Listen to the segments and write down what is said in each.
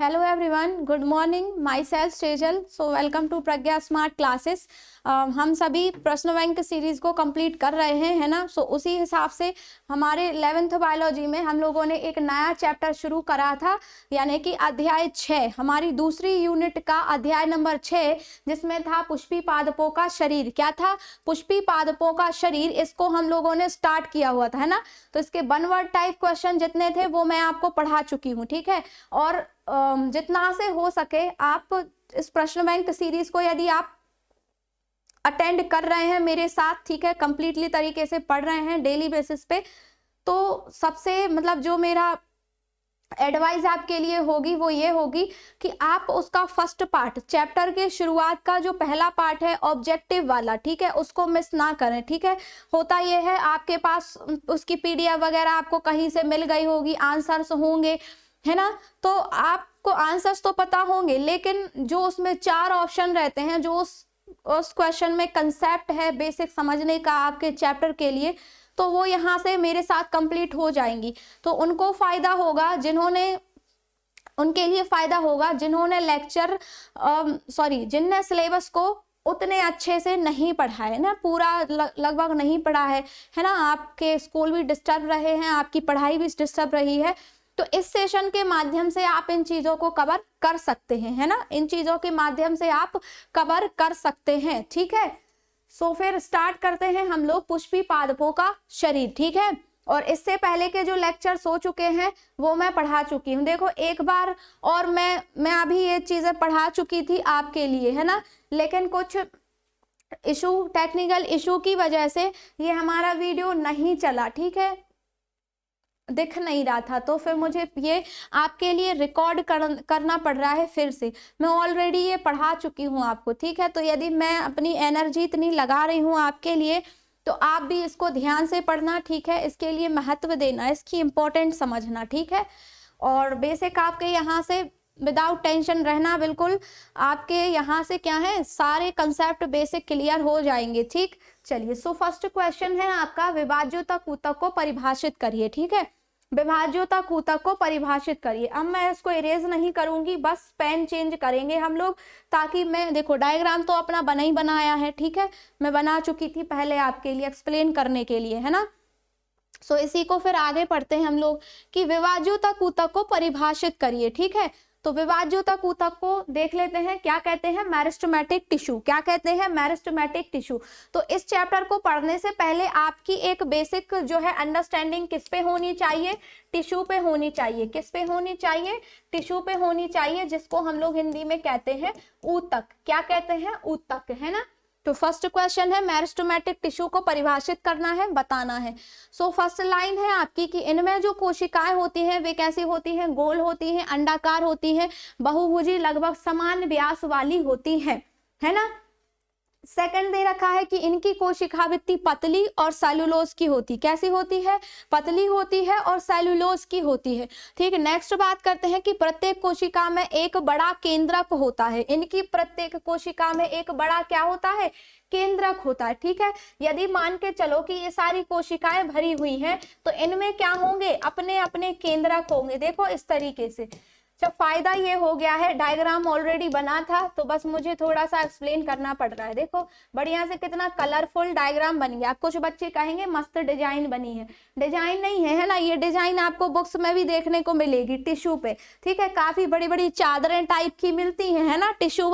Hello everyone, good morning. Myself Sejal. So welcome to Pragya smart classes. हम सभी प्रश्न bank series को complete कर रहे हैं, है ना। सो उसी हिसाब से हमारे 11th बायोलॉजी में हम लोगों ने एक नया चैप्टर शुरू करा था, यानी कि अध्याय 6, हमारी दूसरी यूनिट का अध्याय नंबर 6, जिसमें था पुष्पी पादपों का शरीर। क्या था? पुष्पी पादपों का शरीर। इसको हम लोगों ने स्टार्ट किया हुआ था, है ना। तो इसके वन वर्ड टाइप क्वेश्चन जितने थे वो मैं आपको पढ़ा चुकी हूँ, ठीक है। और जितना से हो सके आप इस प्रश्न बैंक सीरीज को यदि आप अटेंड कर रहे हैं मेरे साथ, ठीक है, कंप्लीटली तरीके से पढ़ रहे हैं डेली बेसिस पे, तो सबसे मतलब जो मेरा एडवाइस आपके लिए होगी वो ये होगी कि आप उसका फर्स्ट पार्ट, चैप्टर के शुरुआत का जो पहला पार्ट है ऑब्जेक्टिव वाला, ठीक है, उसको मिस ना करें, ठीक है। होता ये है आपके पास उसकी पीडीएफ वगैरह आपको कहीं से मिल गई होगी, आंसर्स होंगे, है ना। तो आपको आंसर्स तो पता होंगे, लेकिन जो उसमें 4 ऑप्शन रहते हैं, जो उस क्वेश्चन में कंसेप्ट है बेसिक समझने का आपके चैप्टर के लिए, तो वो यहाँ से मेरे साथ कंप्लीट हो जाएंगी। तो उनको फायदा होगा उनके लिए फायदा होगा जिन्होंने जिनने सिलेबस को उतने अच्छे से नहीं पढ़ा है ना, पूरा लगभग नहीं पढ़ा है ना। आपके स्कूल भी डिस्टर्ब रहे हैं, आपकी पढ़ाई भी डिस्टर्ब रही है, तो इस सेशन के माध्यम से आप इन चीजों को कवर कर सकते हैं, है ना। इन चीजों के माध्यम से आप कवर कर सकते हैं, ठीक है। सो फिर स्टार्ट करते हैं हम लोग पुष्पी पादपों का शरीर, ठीक है। और इससे पहले के जो लेक्चर्स हो चुके हैं वो मैं पढ़ा चुकी हूँ। देखो एक बार और मैं अभी ये चीजें पढ़ा चुकी थी आपके लिए, है ना, लेकिन कुछ टेक्निकल इशू की वजह से ये हमारा वीडियो नहीं चला, ठीक है, दिख नहीं रहा था। तो फिर मुझे ये आपके लिए रिकॉर्ड करना पड़ रहा है फिर से। मैं ऑलरेडी ये पढ़ा चुकी हूँ आपको, ठीक है। तो यदि मैं अपनी एनर्जी इतनी लगा रही हूँ आपके लिए, तो आप भी इसको ध्यान से पढ़ना, ठीक है। इसके लिए महत्व देना, इसकी इंपॉर्टेंट समझना, ठीक है। और बेसिक आपके यहाँ से विदाउट टेंशन रहना, बिल्कुल आपके यहाँ से क्या है, सारे कंसेप्ट बेसिक क्लियर हो जाएंगे, ठीक। चलिए, सो फर्स्ट क्वेश्चन है आपका, विभाज्यतक ऊतक को परिभाषित करिए, ठीक है। विभाज्यतक ऊतक को परिभाषित करिए। अब मैं इसको इरेज नहीं करूंगी, बस पेन चेंज करेंगे हम लोग, ताकि मैं, देखो डायग्राम तो अपना बना ही बनाया है, ठीक है, मैं बना चुकी थी पहले आपके लिए एक्सप्लेन करने के लिए, है ना। सो इसी को फिर आगे पढ़ते हैं हम लोग कि विभाज्यतक ऊतक को परिभाषित करिए, ठीक है। तो विभाज्यतक ऊतक को देख लेते हैं, क्या कहते हैं, मेरिस्टेमेटिक टिश्यू। क्या कहते हैं, मेरिस्टेमेटिक टिश्यू। तो इस चैप्टर को पढ़ने से पहले आपकी एक बेसिक जो है अंडरस्टैंडिंग किस पे होनी चाहिए, टिश्यू पे होनी चाहिए। किस पे होनी चाहिए, टिश्यू पे होनी चाहिए, जिसको हम लोग हिंदी में कहते हैं ऊतक। क्या कहते हैं, ऊतक, है ना। तो फर्स्ट क्वेश्चन है, मेरिस्टेमेटिक टिश्यू को परिभाषित करना है, बताना है। सो फर्स्ट लाइन है आपकी कि इनमें जो कोशिकाएं होती हैं वे कैसी होती हैं, गोल होती हैं, अंडाकार होती हैं, बहुभुजी, लगभग समान व्यास वाली होती हैं, है ना। सेकंड दे रखा है कि इनकी कोशिकावृत्ति पतली और सेलुलोज की होती, कैसी होती है, पतली होती है और सेलुलोज की होती है, ठीक है। नेक्स्ट बात करते हैं कि प्रत्येक कोशिका में एक बड़ा केंद्रक होता है। इनकी प्रत्येक कोशिका में एक बड़ा क्या होता है, केंद्रक होता है, ठीक है। यदि मान के चलो कि ये सारी कोशिकाएं भरी हुई हैं, तो इनमें क्या होंगे, अपने अपने केंद्रक होंगे। देखो इस तरीके से। जब फायदा ये हो गया है, डायग्राम ऑलरेडी बना था, तो बस मुझे थोड़ा सा एक्सप्लेन करना पड़ रहा है। देखो बढ़िया से कितना कलरफुल डायग्राम बन गया। कुछ बच्चे कहेंगे मस्त डिजाइन बनी है, डिजाइन नहीं है, है ना। ये डिजाइन आपको बुक्स में भी देखने को मिलेगी टिश्यू पे, ठीक है। काफी बड़ी बड़ी चादरें टाइप की मिलती हैं, है ना। टिश्यू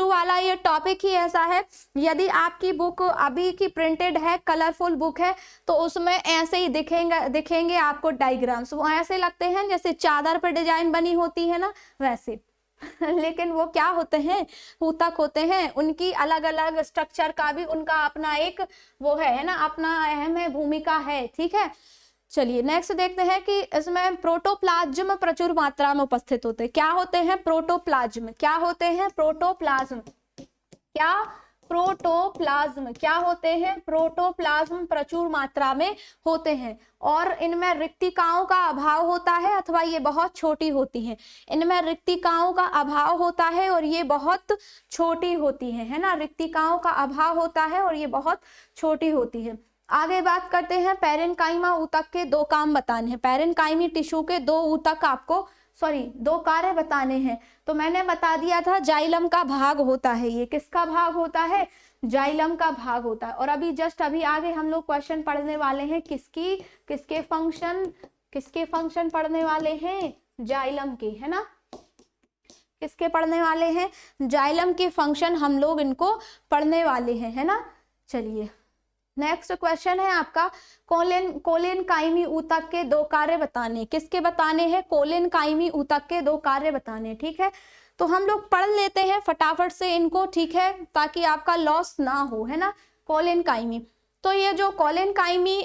वाला ये टॉपिक ही ऐसा है। यदि आपकी बुक अभी की प्रिंटेड है, कलरफुल बुक है, तो उसमें ऐसे ही दिखेंगे आपको डायग्राम्स। वो ऐसे लगते हैं जैसे चादर पर डिजाइन बनी होती है ना, वैसे लेकिन वो क्या होते हैं, ऊतक होते हैं। उनकी अलग अलग स्ट्रक्चर का भी उनका अपना एक वो है ना, अपना अहम है, भूमिका है, ठीक है। चलिए नेक्स्ट देखते हैं कि इसमें प्रोटोप्लाज्म प्रचुर मात्रा में उपस्थित होते हैं। क्या होते हैं, प्रोटोप्लाज्म। क्या होते हैं, प्रोटोप्लाज्म। क्या, प्रोटोप्लाज्म। क्या होते हैं, प्रोटोप्लाज्म प्रचुर मात्रा में होते हैं। और इनमें रिक्तिकाओं का अभाव होता है, अथवा ये बहुत छोटी होती हैं। इनमें रिक्तिकाओं का अभाव होता है और ये बहुत छोटी होती है ना। रिक्तिकाओं का अभाव होता है और ये बहुत छोटी होती है। आगे बात करते हैं पैरेन्काइमा ऊतक के 2 काम बताने हैं। पैरेन्काइमी टिश्यू के 2 ऊतक आपको 2 कार्य बताने हैं। तो मैंने बता दिया था जाइलम का भाग होता है, ये किसका भाग होता है, जाइलम का भाग होता है। और अभी आगे हम लोग क्वेश्चन पढ़ने वाले हैं किसके फंक्शन पढ़ने वाले हैं, जाइलम के, है ना, किसके पढ़ने वाले हैं, जाइलम के फंक्शन हम लोग इनको पढ़ने वाले हैं, है ना। चलिए नेक्स्ट क्वेश्चन है आपका कोलेनकाइमी ऊतक के 2 कार्य बताने, किसके बताने हैं, कोलेनकाइमी ऊतक के 2 कार्य बताने, ठीक है। तो हम लोग पढ़ लेते हैं फटाफट से इनको, ठीक है, ताकि आपका लॉस ना हो, है ना। कोलेनकाइमी, तो ये जो कोलेनकाइमी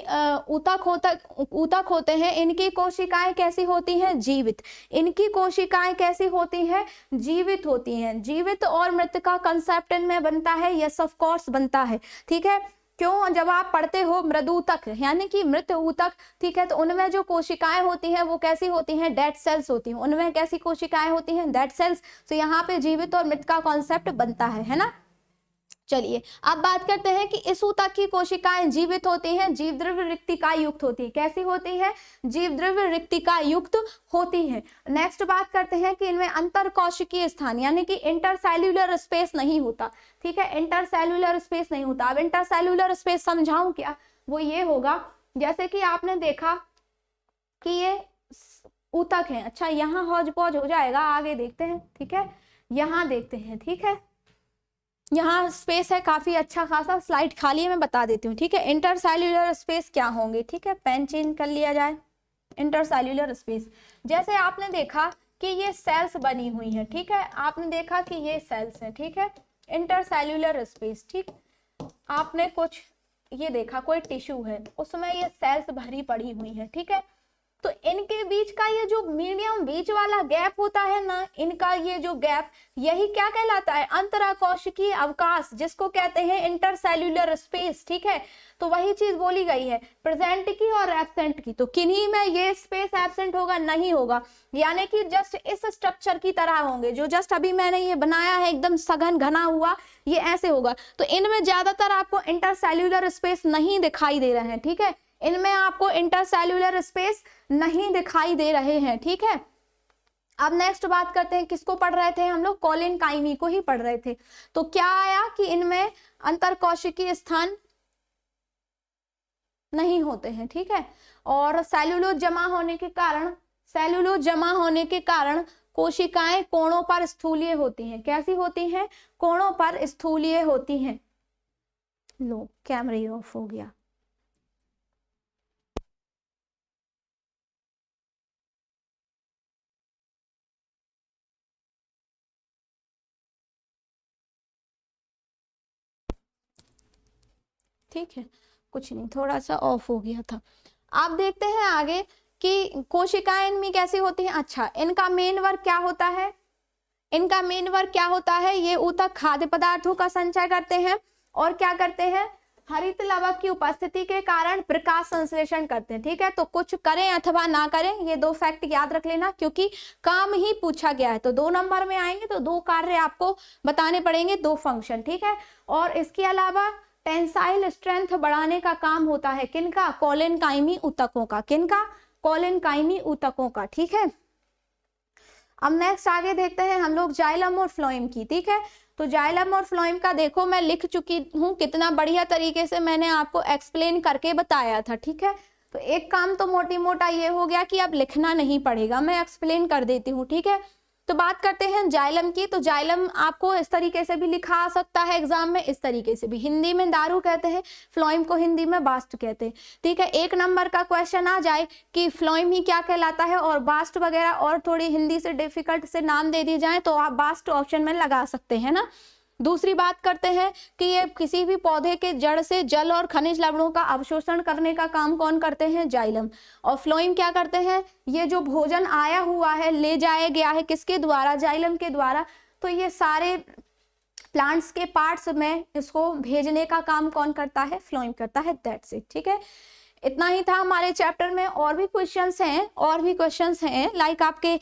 ऊतक होते हैं, इनकी कोशिकाएं कैसी होती हैं, जीवित। इनकी कोशिकाएं कैसी होती हैं, जीवित होती हैं। जीवित और मृत का कंसेप्ट इनमें बनता है, यस ऑफ कोर्स बनता है, ठीक है। क्यों, जब आप पढ़ते हो मृदूतक यानी कि मृत ऊतक, ठीक है, तो उनमें जो कोशिकाएं होती हैं वो कैसी होती हैं, डेड सेल्स होती हैं। उनमें कैसी कोशिकाएं होती हैं, डेड सेल्स। तो यहाँ पे जीवित और मृत का कॉन्सेप्ट बनता है ना। चलिए अब बात करते हैं कि इस ऊतक की कोशिकाएं जीवित होती हैं, जीव द्रव्य रिक्तिका युक्त होती है। कैसी होती है, जीव द्रव्य रिक्तिका युक्त होती है। नेक्स्ट बात करते हैं कि इनमें अंतर कोशिकीय स्थान यानी कि इंटरसेल्यूलर स्पेस नहीं होता, ठीक है, इंटरसेल्यूलर स्पेस नहीं होता। अब इंटरसेल्यूलर स्पेस समझाऊं क्या, वो ये होगा जैसे कि आपने देखा कि ये ऊतक है, अच्छा यहाँ हौज पौज हो जाएगा, आगे देखते हैं, ठीक है, यहाँ देखते हैं, ठीक है, यहाँ स्पेस है काफी अच्छा खासा, स्लाइड खाली है, मैं बता देती हूँ, ठीक है। इंटरसेल्यूलर स्पेस क्या होंगे, ठीक है, पेन चेंज कर लिया जाए। इंटरसेल्यूलर स्पेस, जैसे आपने देखा कि ये सेल्स बनी हुई है, ठीक है, आपने देखा कि ये सेल्स हैं, ठीक है, इंटरसेल्यूलर स्पेस, ठीक। आपने कुछ ये देखा कोई टिश्यू है, उसमें ये सेल्स भरी पड़ी हुई है, ठीक है। तो इनके बीच का ये जो मीडियम बीच वाला गैप होता है ना, इनका ये जो गैप, यही क्या कहलाता है, अंतराकोशिकीय अवकाश, जिसको कहते हैं इंटरसेल्यूलर स्पेस, ठीक है। तो वही चीज बोली गई है प्रेजेंट की और एब्सेंट की। तो किन्हीं में ये स्पेस एब्सेंट होगा, नहीं होगा, यानी कि जस्ट इस स्ट्रक्चर की तरह होंगे, जो जस्ट अभी मैंने ये बनाया है एकदम सघन घना हुआ, ये ऐसे होगा। तो इनमें ज्यादातर आपको इंटरसेल्यूलर स्पेस नहीं दिखाई दे रहे हैं, ठीक है, इनमें आपको इंटरसेल्यूलर स्पेस नहीं दिखाई दे रहे हैं, ठीक है। अब नेक्स्ट बात करते हैं, किसको पढ़ रहे थे हम लोग, कोलेनकाइमी को ही पढ़ रहे थे। तो क्या आया कि इनमें अंतरकोशिकीय स्थान नहीं होते हैं, ठीक है, और सेल्यूलोज जमा होने के कारण कोशिकाएं कोणों पर स्थूलीय होती हैं। कैसी होती हैं, कोणों पर स्थूलीय होती हैं। लो कैमरा ऑफ हो गया। ठीक है, कुछ नहीं, थोड़ा सा ऑफ हो गया था। आप देखते हैं आगे कि कोशिकाएं इनमें कैसी होती हैं। अच्छा, इनका मेन वर्क क्या होता है, इनका मेन वर्क क्या होता है, ये ऊतक खाद्य पदार्थों का संचय करते हैं और क्या करते हैं, हरित लवक की उपस्थिति के कारण प्रकाश संश्लेषण करते हैं, ठीक है। तो कुछ करें अथवा ना करें, ये 2 फैक्ट याद रख लेना, क्योंकि काम ही पूछा गया है। तो 2 नंबर में आएंगे तो 2 कार्य आपको बताने पड़ेंगे, 2 फंक्शन, ठीक है। और इसके अलावा टेंसाइल स्ट्रेंथ बढ़ाने का काम होता है किनका, कोलेनकाइमी ऊतकों का, किनका, कोलेनकाइमी ऊतकों का, ठीक है। अब नेक्स्ट आगे देखते हैं हम लोग जाइलम और फ्लोएम की, ठीक है। तो जाइलम और फ्लोएम का देखो मैं लिख चुकी हूँ, कितना बढ़िया तरीके से मैंने आपको एक्सप्लेन करके बताया था, ठीक है। तो एक काम तो मोटी मोटा ये हो गया कि अब लिखना नहीं पड़ेगा, मैं एक्सप्लेन कर देती हूँ, ठीक है। तो बात करते हैं जाइलम की। तो जाइलम आपको इस तरीके से भी लिखा आ सकता है एग्जाम में, इस तरीके से भी, हिंदी में दारू कहते हैं, फ्लोएम को हिंदी में बास्ट कहते हैं, ठीक है। 1 नंबर का क्वेश्चन आ जाए कि फ्लोएम ही क्या कहलाता है और बास्ट वगैरह और थोड़ी हिंदी से डिफिकल्ट से नाम दे दिए जाए तो आप बास्ट ऑप्शन में लगा सकते हैं ना। दूसरी बात करते हैं कि ये किसी भी पौधे के जड़ से जल और खनिज लवणों का अवशोषण करने का काम कौन करते हैं, जाइलम। और फ्लोएम क्या करते हैं, ये जो भोजन आया हुआ है ले जाया गया है किसके द्वारा, जाइलम के द्वारा। तो ये सारे प्लांट्स के पार्ट्स में इसको भेजने का काम कौन करता है, फ्लोएम करता है, दैट्स इट, ठीक है। इतना ही था हमारे चैप्टर में। और भी क्वेश्चंस हैं लाइक आपके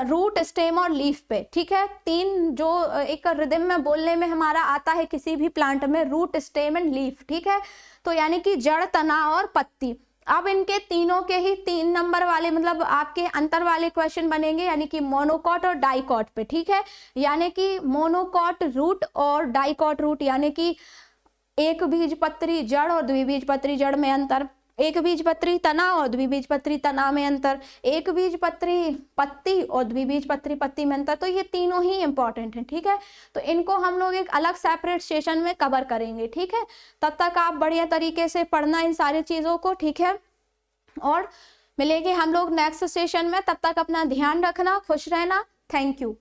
रूट, स्टेम और लीफ पे, ठीक है। 3 जो एक रिदम में बोलने में हमारा आता है किसी भी प्लांट में, रूट, स्टेम एंड लीफ, ठीक है। तो यानी कि जड़, तना और पत्ती। अब इनके तीनों के ही 3 नंबर वाले मतलब आपके अंतर वाले क्वेश्चन बनेंगे, यानी कि मोनोकॉट और डाइकॉट पे, ठीक है। यानी कि मोनोकॉट रूट और डाइकॉट रूट, यानी कि एक बीजपत्री जड़ और द्विबीजपत्री जड़ में अंतर, एक बीजपत्री तना और द्विबीजपत्री तना में अंतर, एक बीजपत्री पत्ती और द्विबीजपत्री पत्ती में अंतर। तो ये तीनों ही इंपॉर्टेंट हैं, ठीक है। तो इनको हम लोग एक अलग सेपरेट सेशन में कवर करेंगे, ठीक है। तब तक आप बढ़िया तरीके से पढ़ना इन सारी चीज़ों को, ठीक है। और मिलेंगे हम लोग नेक्स्ट सेशन में, तब तक अपना ध्यान रखना, खुश रहना। Thank you.